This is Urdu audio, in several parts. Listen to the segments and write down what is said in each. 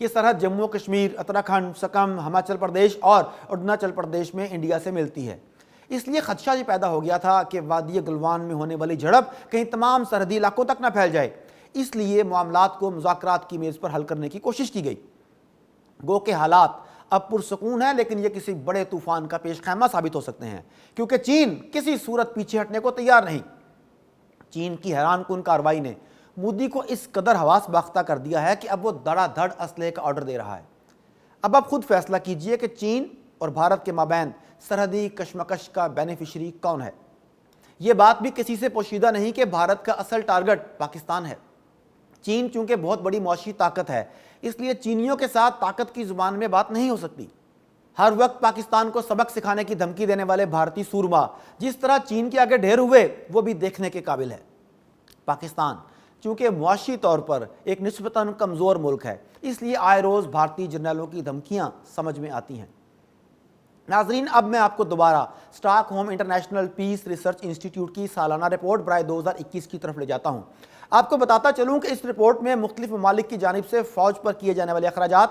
یہ سرحد جموں کشمیر، اتراکھنڈ، سکم، ہماچل پردیش اور اروناچل پردیش میں انڈیا سے ملتی ہے۔ اس لیے خدشہ یہ پیدا ہو گیا تھا کہ وادی گلوان میں ہونے والی جھڑپ کہیں تمام سرحدی علاقوں تک نہ پھیل جائے۔ اس لیے معاملات کو مذاکرات کی میز پر حل کرنے کی کوشش کی گئی۔ گو کہ حالات اب پرسکون ہیں، لیکن یہ کسی بڑے طوفان کا پیش خیمہ ثابت ہو سکتے ہیں، کیونکہ چین کسی صورت پیچھے ہٹنے کو تیار نہیں۔ چین کی حیران کن کارروائی نے مودی کو اس قدر حواس باختہ کر دیا ہے کہ اب وہ دھڑا دھڑ اسلحے کا آرڈر دے رہا ہے۔ اب آپ خود فیصلہ کیجئے کہ چین اور بھارت کے مابین سرحدی کشمکش کا بینیفیشری کون ہے۔ یہ بات بھی کسی سے پوشیدہ نہیں کہ بھارت کا اصل ٹارگٹ پاکستان ہے۔ چین چونکہ بہت بڑی معاشی طاقت ہے، اس لیے چینیوں کے ساتھ طاقت کی زبان میں بات نہیں ہو سکتی۔ ہر وقت پاکستان کو سبق سکھانے کی دھمکی دینے والے بھارتی سورما جس طرح چین کے آگے ڈھیر ہوئے، وہ بھی دیکھنے کے قابل ہے۔ پاکستان چونکہ معاشی طور پر ایک نسبتاً کمزور ملک ہے، اس لیے آئے روز بھارتی جرنیلوں کی دھمکیاں سمجھ میں آتی ہیں۔ ناظرین، اب میں آپ کو دوبارہ stock home international peace research institute کی سالانہ رپورٹ برائے 2021 کی طرف لے جاتا ہوں۔ آپ کو بتاتا چلوں کہ اس رپورٹ میں مختلف ممالک کی جانب سے فوج پر کیے جانے والے اخراجات،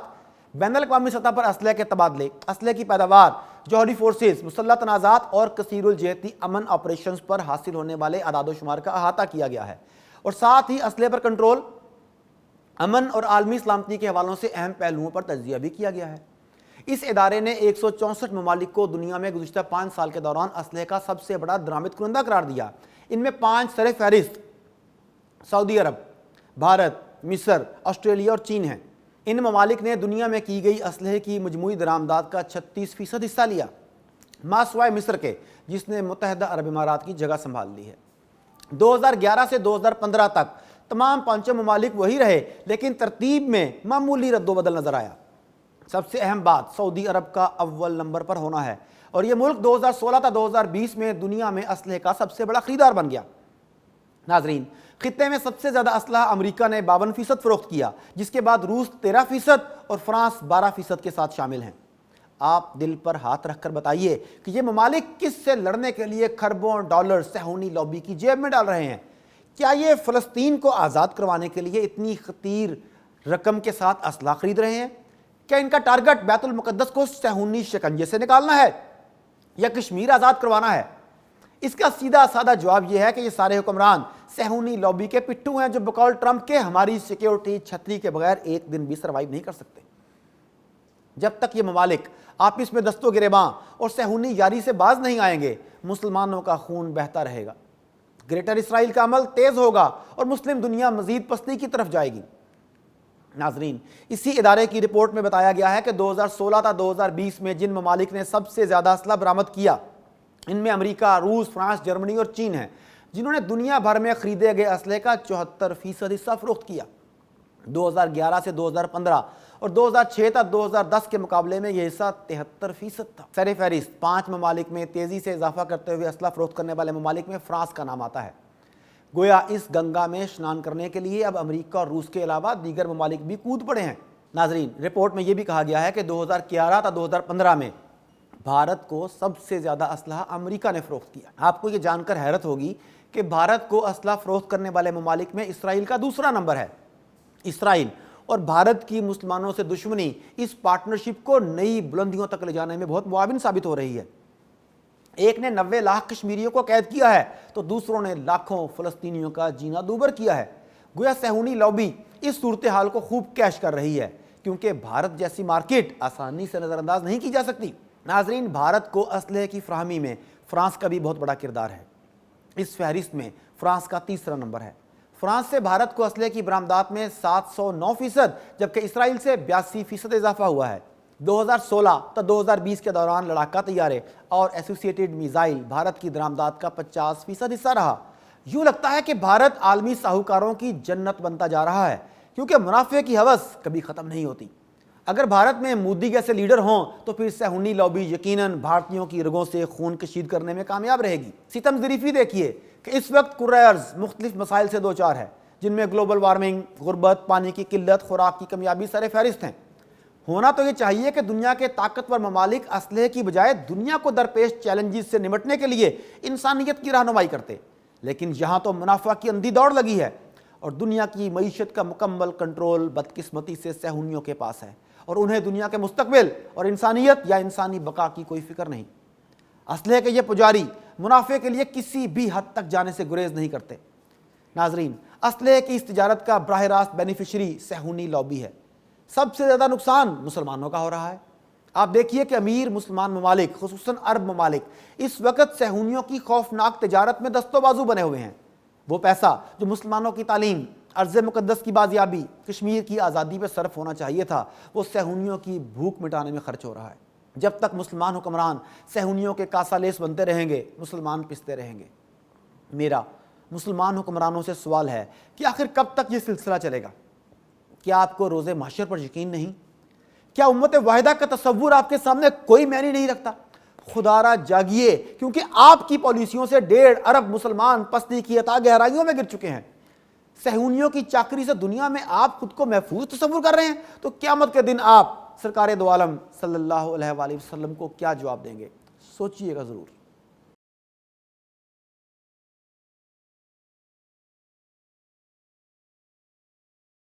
بین الاقوامی سطح پر اسلحے کے تبادلے، اسلحے کی پیداوار، جوہری فورسز، مسلح تنازعات اور کثیر الجہتی امن آپریشنز پر حاصل ہونے والے اعداد و شمار کا احاطہ کیا گیا ہے، اور ساتھ ہی اسلحے پر کنٹرول، امن اور عالمی سلامتی کے حوالوں سے اہم پہلوؤں پر تجزیہ بھی کیا گیا ہے۔ اس ادارے نے 164 ممالک کو دنیا میں گزشتہ 5 سال کے دوران اسلحے کا سب سے بڑا درآمد کنندہ قرار دیا۔ ان میں 5 سر فہرست سعودی عرب، بھارت، مصر، آسٹریلیا اور چین ہیں۔ ان ممالک نے دنیا میں کی گئی اسلحے کی مجموعی درآمدات کا 36% حصہ لیا، ماں سوائے مصر کے، جس نے متحدہ عرب امارات کی جگہ سنبھال لی ہے۔ 2011 سے 2015 تک تمام 5 ممالک وہی رہے، لیکن ترتیب میں معمولی رد و بدل نظر آیا۔ سب سے اہم بات سعودی عرب کا اول نمبر پر ہونا ہے، اور یہ ملک 2016 تا 2020 میں دنیا میں اسلحے کا سب سے بڑا خریدار بن گیا۔ ناظرین، خطے میں سب سے زیادہ اسلحہ امریکہ نے 52% فروخت کیا، جس کے بعد روس 13% اور فرانس 12% کے ساتھ شامل ہیں۔ آپ دل پر ہاتھ رکھ کر بتائیے کہ یہ ممالک کس سے لڑنے کے لیے کھربوں ڈالر صہیونی لابی کی جیب میں ڈال رہے ہیں؟ کیا یہ فلسطین کو آزاد کروانے کے لیے اتنی خطیر رقم کے ساتھ اسلحہ خرید رہے ہیں؟ کیا ان کا ٹارگٹ بیت المقدس کو صہیونی شکنجے سے نکالنا ہے یا کشمیر آزاد کروانا ہے؟ اس کا سیدھا سادہ جواب یہ ہے کہ یہ سارے حکمران صہیونی لابی کے پٹھو ہیں، جو بقول ٹرمپ کے ہماری سیکیورٹی چھتری کے بغیر ایک دن بھی سروائیو نہیں کر سکتے۔ جب تک یہ ممالک آپس میں دست و گریباں اور صہیونی یاری سے باز نہیں آئیں گے، مسلمانوں کا خون بہتا رہے گا، گریٹر اسرائیل کا عمل تیز ہوگا اور مسلم دنیا مزید پستی کی طرف جائے گی۔ ناظرین، اسی ادارے کی رپورٹ میں بتایا گیا ہے کہ 2016 تا 2020 میں جن ممالک نے سب سے زیادہ اسلحہ برآمد کیا، ان میں امریکہ، روس، فرانس، جرمنی اور چین ہیں، جنہوں نے دنیا بھر میں خریدے گئے اسلحے کا 74% حصہ فروخت کیا۔ 2011 سے 2015 اور 2006 تا 2010 کے مقابلے میں یہ حصہ 73% تھا۔ سر فہرست 5 ممالک میں تیزی سے اضافہ کرتے ہوئے اسلحہ فروخت کرنے والے ممالک میں فرانس کا نام آتا ہے۔ گویا اس گنگا میں اسنان کرنے کے لیے اب امریکہ اور روس کے علاوہ دیگر ممالک بھی کود پڑے ہیں۔ ناظرین، رپورٹ میں یہ بھی کہا گیا ہے کہ 2011 تا 2015 میں بھارت کو سب سے زیادہ اسلحہ امریکہ نے فروخت کیا۔ آپ کو یہ جان کر حیرت ہوگی کہ بھارت کو اسلحہ فروخت کرنے والے ممالک میں اسرائیل کا دوسرا نمبر ہے۔ اسرائیل اور بھارت کی مسلمانوں سے دشمنی اس پارٹنرشپ کو نئی بلندیوں تک لے جانے میں بہت معاون ثابت ہو رہی ہے۔ ایک نے 90 لاکھ کشمیریوں کو قید کیا ہے تو دوسروں نے لاکھوں فلسطینیوں کا جینا دوبر کیا ہے۔ گویا صہیونی لابی اس صورتحال کو خوب کیش کر رہی ہے، کیونکہ بھارت جیسی مارکیٹ آسانی سے نظر انداز نہیں کی جا سکتی۔ ناظرین، بھارت کو اسلحے کی فراہمی میں فرانس کا بھی بہت بڑا کردار ہے۔ اس فہرست میں فرانس کا تیسرا نمبر ہے۔ فرانس سے بھارت کو اسلحے کی برآمدات میں 709%، جبکہ اسرائیل سے 82% اضافہ ہوا ہے۔ 2016 تا 2020 کے دوران لڑاکا طیارے اور ایسوسیٹڈ میزائل بھارت کی درآمدات کا 50% حصہ رہا۔ یوں لگتا ہے کہ بھارت عالمی ساہوکاروں کی جنت بنتا جا رہا ہے، کیونکہ منافع کی ہوس کبھی ختم نہیں ہوتی۔ اگر بھارت میں مودی جیسے لیڈر ہوں تو پھر صہیونی لابی یقیناً بھارتیوں کی رگوں سے خون کشید کرنے میں کامیاب رہے گی۔ ستم ظریفی دیکھیے کہ اس وقت کرۂ ارض مختلف مسائل سے دوچار ہے، جن میں گلوبل وارمنگ، غربت، پانی کی قلت، خوراک کی کمیابی سر فہرست ہیں۔ ہونا تو یہ چاہیے کہ دنیا کے طاقتور ممالک اسلحے کی بجائے دنیا کو درپیش چیلنجز سے نمٹنے کے لیے انسانیت کی رہنمائی کرتے، لیکن یہاں تو منافع کی اندھی دوڑ لگی ہے، اور دنیا کی معیشت کا مکمل کنٹرول بدقسمتی سے صہیونیوں کے پاس ہے، اور انہیں دنیا کے مستقبل اور انسانیت یا انسانی بقا کی کوئی فکر نہیں۔ اسلحے کے یہ پجاری منافع کے لیے کسی بھی حد تک جانے سے گریز نہیں کرتے۔ ناظرین، اسلحے کی اس تجارت کا براہ راست بینیفیشری صہیونی لابی ہے۔ سب سے زیادہ نقصان مسلمانوں کا ہو رہا ہے۔ آپ دیکھیے کہ امیر مسلمان ممالک، خصوصاً عرب ممالک، اس وقت صہیونیوں کی خوفناک تجارت میں دست و بازو بنے ہوئے ہیں۔ وہ پیسہ جو مسلمانوں کی تعلیم، ارض مقدس کی بازیابی، کشمیر کی آزادی پہ صرف ہونا چاہیے تھا، وہ صہیونیوں کی بھوک مٹانے میں خرچ ہو رہا ہے۔ جب تک مسلمان حکمران صہیونیوں کے کاسہ لیس بنتے رہیں گے، مسلمان پستے رہیں گے۔ میرا مسلمان حکمرانوں سے سوال ہے کہ آخر کب تک یہ سلسلہ چلے گا؟ کیا آپ کو روز محشر پر یقین نہیں؟ کیا امت واحدہ کا تصور آپ کے سامنے کوئی معنی نہیں رکھتا؟ خدا را جاگیے، کیونکہ آپ کی پالیسیوں سے 1.5 ارب مسلمان پستی کی عطا گہرائیوں میں گر چکے ہیں۔ صہیونیوں کی چاکری سے دنیا میں آپ خود کو محفوظ تصور کر رہے ہیں، تو قیامت کے دن آپ سرکار دو عالم صلی اللہ علیہ وآلہ وسلم کو کیا جواب دیں گے؟ سوچئے گا ضرور۔